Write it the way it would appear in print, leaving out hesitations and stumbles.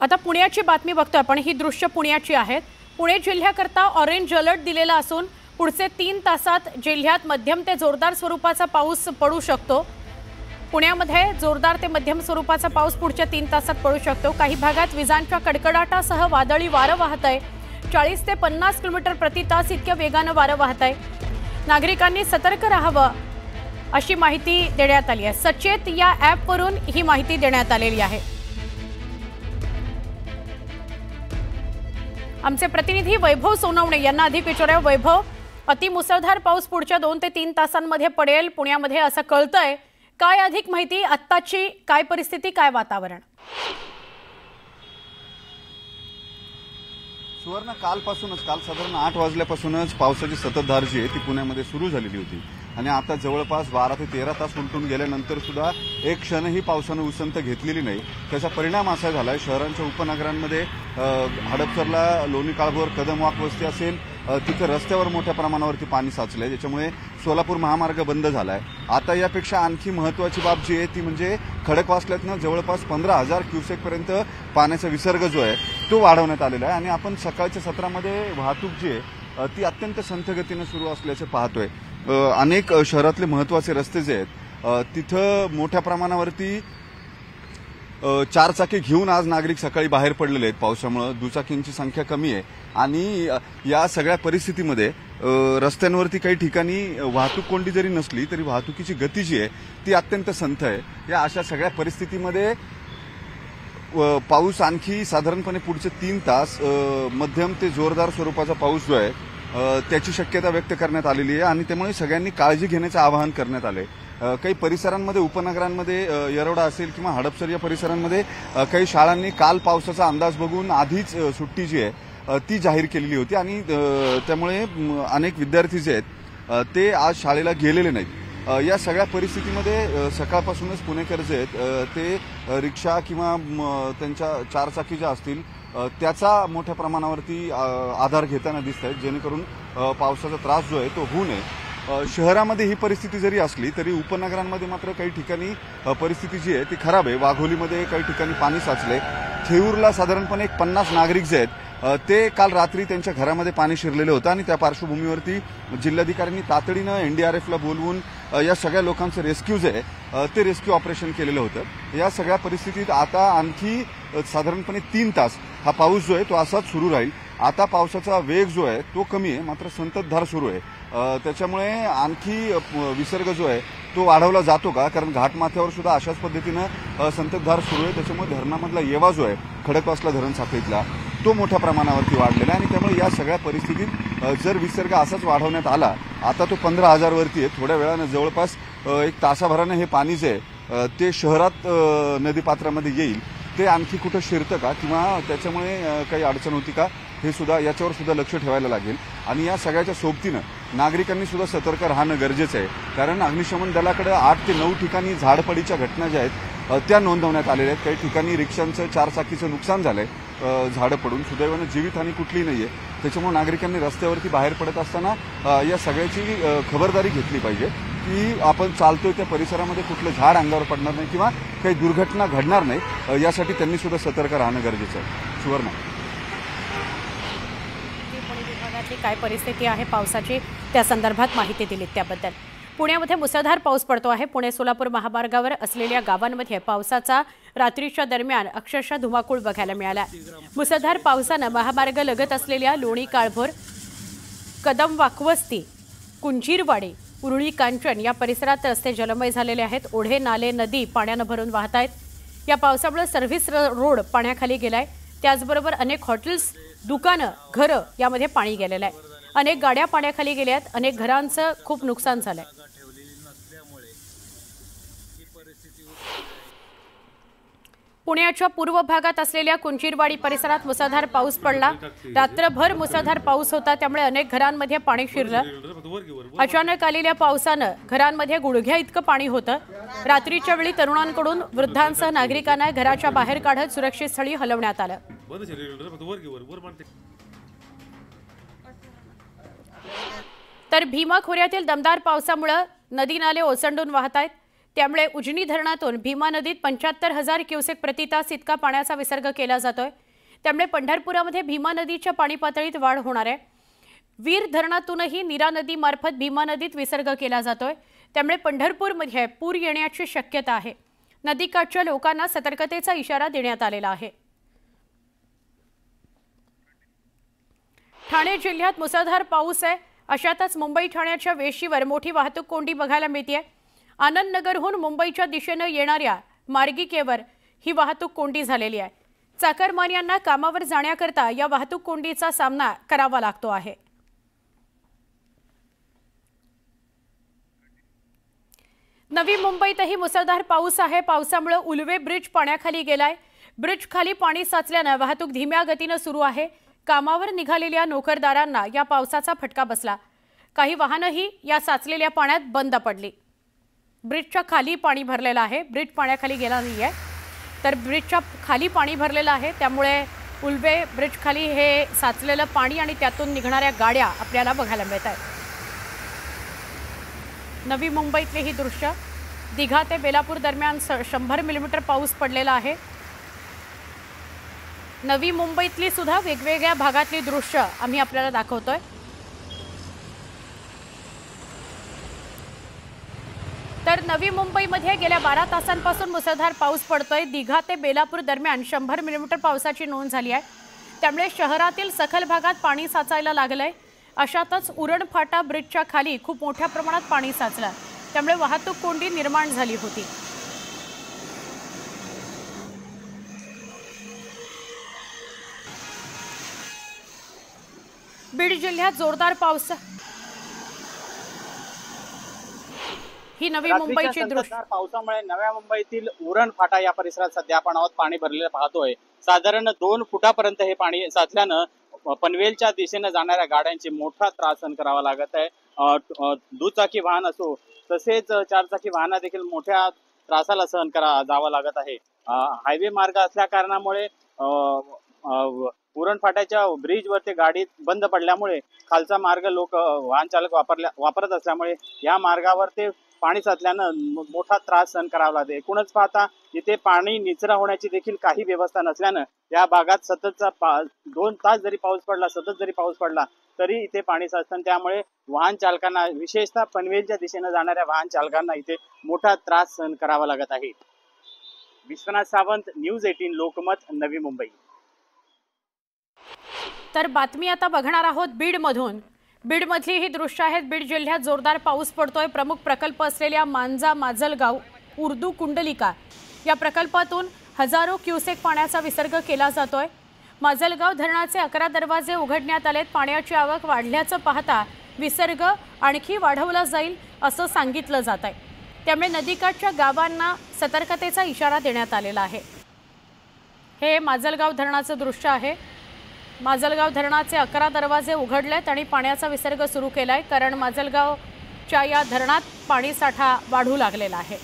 आता पुण्याची बातमी बघतोय आपण। ही दृश्य पुण्याची आहेत। पुणे जिल्ह्याकरता ऑरेंज अलर्ट दिलेला असून पुढचे 3 तासात जिल्ह्यात मध्यम ते जोरदार स्वरूपाचा पाऊस पडू शकतो। पुण्यामध्ये जोरदार ते मध्यम स्वरूपाचा पाऊस पुढच्या 3 तासात पडू शकतो। काही भागात विजांच्या कडकडाटासह वादळी वारं वाहतंय। 40 ते 50 किलोमीटर प्रति तास इतक्या वेगाने वारं वाहतंय। नागरिकांनी सतर्क राहावं अशी माहिती देण्यात आली आहे। सचेत या ॲप वरून ही माहिती देण्यात आलेली आहे। आमचे प्रतिनिधी वैभव सोनवणे यांना अधिक विचारूया। वैभव, अतिमुसळधार पाऊस पुढच्या 2 ते 3 तासांमध्ये पडेल पुण्यामध्ये असं कळतंय। काय अधिक माहिती, आत्ताची काय परिस्थिती, काय वातावरण? सुवर्ण, काल साधारण 8 वाजल्यापासूनच पावसाची संततधार जी आहे ती पुण्यामध्ये सुरू झालेली होती आणि आता जवळपास 12 ते 13 तास उलटून गेल्यानंतर सुद्धा एक क्षणही पावसानं उसंत घेतलेली नाही। त्याचा परिणाम असा झालाय, शहरांच्या उपनगरांमध्ये हडपसरला, लोणी काळभोर, कदम वाक वस्ती असेल तिथे रस्त्यावर मोठ्या प्रमाणावरती पाणी साचलंय, ज्याच्यामुळे सोलापूर महामार्ग बंद झालाय। आता यापेक्षा आणखी महत्वाची बाब जी आहे ती म्हणजे खडकवासल्यातनं जवळपास 15,000 क्युसेक पर्यंत पाण्याचा विसर्ग जो आहे तो वाढवण्यात आलेला आहे आणि आपण सकाळच्या सत्रामध्ये वाहतूक जी आहे ती अत्यंत संथ गतीने सुरू असल्याचे पाहतोय। अनेक शहरातले महत्वाचे रस्ते जे आहेत तिथं मोठ्या प्रमाणावरती चारचाकी घेऊन आज नागरिक सकाळी बाहेर पडलेले आहेत। पावसामुळे दुचाकींची संख्या कमी आहे आणि या सगळ्या परिस्थितीमध्ये रस्त्यांवरती काही ठिकाणी वाहतूक कोंडी जरी नसली तरी वाहतुकीची गती जी आहे ती अत्यंत संथ आहे। या अशा सगळ्या परिस्थितीमध्ये पाऊस आणखी साधारणपणे पुढचे 3 तास मध्यम ते जोरदार स्वरूपाचा पाऊस जो आहे त्याची शक्यता व्यक्त करण्यात आलेली आहे आणि त्यामुळे सगळ्यांनी काळजी घेण्याचे आवाहन करण्यात आले। काही परिसरांमध्ये, उपनगरांमध्ये, येरवडा असेल किंवा हडपसर या परिसरांमध्ये काही शाळांनी काल पावसाचा अंदाज बघून आधीच सुट्टी जी आहे ती जाहीर केलेली होती आणि त्यामुळे अनेक विद्यार्थी जे आहेत ते आज शाळेला गेलेले नाहीत। या सगळ्या परिस्थितीमध्ये सकाळपासूनच पुणेकर जे आहेत ते रिक्षा किंवा त्यांच्या चारचाकी ज्या असतील त्याचा मोठ्या प्रमाणावरती आधार घेताना दिसत आहेत, जेणेकरून पावसाचा त्रास जो आहे तो होऊ नये। शहरामध्ये ही परिस्थिती जरी असली तरी उपनगरांमध्ये मात्र काही ठिकाणी परिस्थिती जी आहे ती खराब आहे। वाघोलीमध्ये काही ठिकाणी पाणी साचले। थेऊरला साधारणपणे 50 नागरिक जे आहेत ते काल रात्री त्यांच्या घरामध्ये पाणी शिरलेलं होतं आणि त्या पार्श्वभूमीवरती जिल्हाधिकाऱ्यांनी तातडीनं एनडीआरएफला बोलवून या सगळ्या लोकांचं रेस्क्यू जे आहे ते रेस्क्यू ऑपरेशन केलेलं होतं। या सगळ्या परिस्थितीत आता आणखी साधारणपणे 3 तास हा पाऊस जो आहे तो असाच सुरू राहील। आता पावसाचा वेग जो आहे तो कमी आहे, मात्र संततधार सुरू आहे। त्याच्यामुळे आणखी विसर्ग जो आहे तो वाढवला जातो का, कारण घाटमाथ्यावर सुद्धा अशाच पद्धतीनं संततधार सुरू आहे। त्याच्यामुळे धरणामधला येवा जो आहे खडकवासला धरण साखळीतला तो मोठ्या प्रमाणावरती वाढलेला आहे आणि त्यामुळे या सगळ्या परिस्थितीत जर विसर्ग असाच वाढवण्यात आला, आता तो 15,000 वरती आहे, थोड्या वेळानं जवळपास 1 तासाभरानं हे पाणी जे आहे ते शहरात नदीपात्रामध्ये येईल, ते आणखी कुठं शिरतं का किंवा त्याच्यामुळे काही अडचण होती का हे सुद्धा याच्यावर सुद्धा लक्ष ठेवायला लागेल। आणि या सगळ्याच्या सोबतीनं नागरिकांनी सुद्धा सतर्क राहणं गरजेचं आहे, कारण अग्निशमन दलाकडे 8 ते 9 ठिकाणी झाडपडीच्या घटना ज्या आहेत त्या नोंदवण्यात आलेल्या आहेत। काही ठिकाणी रिक्षांचं, चारचाकीचं नुकसान झालंय झाडं पडून। सुदैवानं जीवितहानी कुठली नाहीये। त्याच्यामुळे नागरिकांनी रस्त्यावरती बाहेर पडत असताना या सगळ्याची खबरदारी घेतली पाहिजे की आपण चालतोय त्या परिसरामध्ये कुठलं झाड अंगावर पडणार नाही किंवा काही दुर्घटना घडणार नाही, यासाठी त्यांनी सुद्धा सतर्क राहणं गरजेचं आहे। सुवर्ण, काय परिस्थिती आहे पावसाची त्या संदर्भात माहिती दिली त्याबद्दल। पुण्यामध्ये मुसळधार पाऊस पडतो आहे। पुणे सोलापूर महामार्गावर असलेल्या गावांमध्ये पावसाचा रात्रीच्या दरम्यान अक्षरशः धुमाकूळ बघायला मिळाला। मुसळधार पावसानं महामार्ग लगत असलेल्या लोणी काळभोर, कदम वाकवस्ती, कुंजीरवाडी, उरुळी कांचन या परिसरात रस्ते जलमय झालेले आहेत। ओढे, नाले, नदी पाण्यानं भरून वाहत आहेत। या पावसामुळे सर्व्हिस रोड पाण्याखाली गेलाय। त्याचबरोबर अनेक हॉटेल्स, दुकानं, घरं यामध्ये पाणी गेलेलं आहे। अनेक गाड्या पाण्याखाली गेल्यात। अनेक घरांचं खूप नुकसान झालंय। पुण्याच्या पूर्व भागात असलेल्या कुंजीरवाडी परिसरात मुसळधार पाऊस पडला। रात्रभर मुसळधार पाऊस होता, त्यामुळे अनेक घरांमध्ये पाणी शिरलं। अचानक आलेल्या पावसानं घरांमध्ये गुडघ्या इतकं पाणी होतं। रात्रीच्या वेळी तरुणांकडून वृद्धांसह नागरिकांना घराच्या बाहेर काढत सुरक्षित स्थळी हलवण्यात आलं। तर भीमा खोऱ्यातील दमदार पावसामुळे नदी नाले ओसंडून वाहत आहेत। त्यामुळे उजनी धरणातून भीमा नदीत 75,000 क्युसेक प्रतितास इतका पाण्याचा विसर्ग केला जातोय। त्यामुळे पंढरपुरामध्ये भीमा नदीच्या पाणी पातळीत वाढ होणार आहे। वीर धरणातूनही नीरा नदीमार्फत भीमा नदीत विसर्ग केला जातोय। त्यामुळे पंढरपूरमध्ये पूर येण्याची शक्यता आहे। नदीकाठच्या लोकांना सतर्कतेचा इशारा देण्यात आलेला आहे। ठाणे जिल्ह्यात मुसळधार पाऊस आहे। अशातच मुंबई ठाण्याच्या वेशीवर मोठी वाहतूक कोंडी बघायला मिळते। आनंदनगरहून मुंबईच्या दिशेने येणाऱ्या मार्गिकेवर ही वाहतूक कोंडी झालेली आहे। चाकरमान्यांना कामावर जाण्याकरता या वाहतूक कोंडीचा सामना करावा लागतो आहे। नवी मुंबईतही मुसळधार पाऊस आहे। पावसामुळे उल्वे ब्रिज पाण्याखाली गेलाय। ब्रिज खाली पाणी साचल्याने वाहतूक धीम्या गतीने सुरू आहे। कामावर निघालेल्या नोकरदारांना या पावसाचा फटका बसला। काही वाहनंही या साचलेल्या पाण्यात बंद पडली। ब्रिजच्या खाली पाणी भरलेलं आहे। ब्रिज पाण्याखाली गेला नाहीये, तर ब्रिजच्या खाली पाणी भरलेलं आहे। त्यामुळे उल्वे ब्रिज खाली हे साचलेलं पाणी आणि त्यातून निघणाऱ्या गाड्या आपल्याला बघायला मिळत आहेत। नवी मुंबईतले ही दृश्य। दिघा ते बेलापूर दरम्यान 100 मिलीमीटर पाऊस पडलेला आहे। नवी मुंबईतली सुद्धा वेगवेगळ्या भागातली दृश्य आम्ही आपल्याला दाखवतोय। तर नवी मुंबईमध्ये गेल्या 12 तासांपासून मुसळधार पाऊस पडतोय। दिघा ते बेलापूर दरम्यान 100 मिलीमीटर पावसाची नोंद झाली आहे। त्यामुळे शहरातील सखल भागात पाणी साचायला लागलंय। अशातच उरण फाटा ब्रिजच्या खाली खूप मोठ्या प्रमाणात पाणी साचलं। त्यामुळे वाहतूक कोंडी निर्माण झाली होती। बीड जिल्ह्यात जोरदार पाऊस। ही नवी मुंबईची दृश्य। पावसामुळे नव्या मुंबईतील उरण फाटा या परिसरात सध्या आपण आहोत। पाणी भरलेलं पाहतोय। साधारण 2 फुटापर्यंत हे पाणी साचल्यानं पनवेलच्या दिशेने जाणाऱ्या गाड्यांची मोठा त्रास सहन करावा लागत आहे। दुचाकी वाहन असो तसेच 4 चाकी वाहन देखील मोठ्या त्रासाला सहन जावं लागत आहे। हायवे मार्ग असल्या कारणामुळे उरण फाट्याच्या ब्रिजवरती गाडी बंद पडल्यामुळे खालचा मार्ग लोक वाहन चालक वापरत असल्यामुळे या मार्गावर ते पाणी साचल्यानं मोठा त्रास सहन करावा लागतो। एकूणच पाहता इथे पाणी निचरा होण्याची देखील काही व्यवस्था नसल्यानं या भागात सततचा 2 तास जरी पाऊस पडला, सतत जरी पाऊस पडला तरी इथे पाणी साचतं। त्यामुळे वाहन चालकांना, विशेषतः पनवेलच्या दिशेने जाणाऱ्या वाहन चालकांना इथे मोठा त्रास सहन करावा लागत आहे। विश्वनाथ सावंत, न्यूज 18 लोकमत, नवी मुंबई। तर बातमी आता बघणार आहोत बीडमधून। बीडमधली ही दृश्य आहेत। बीड जिल्ह्यात जोरदार पाऊस पडतोय। प्रमुख प्रकल्प असलेल्या मांजा माजलगाव उर्दू कुंडलिका या प्रकल्पातून हजारो क्युसेक पाण्याचा विसर्ग केला जातोय। माजलगाव धरणाचे 11 दरवाजे उघडण्यात आलेत। पाण्याची आवक वाढल्याचं पाहता विसर्ग आणखी वाढवला जाईल असं सांगितलं जात आहे। त्यामुळे नदीकाठच्या गावांना सतर्कतेचा इशारा देण्यात आलेला आहे। हे माजलगाव धरणाचं दृश्य आहे। माजलगाव धरणाचे 11 दरवाजे उघडलेत आणि पाण्याचा विसर्ग सुरू केलाय, कारण माजलगावच्या या धरणात पाणीसाठा वाढू लागलेला आहे।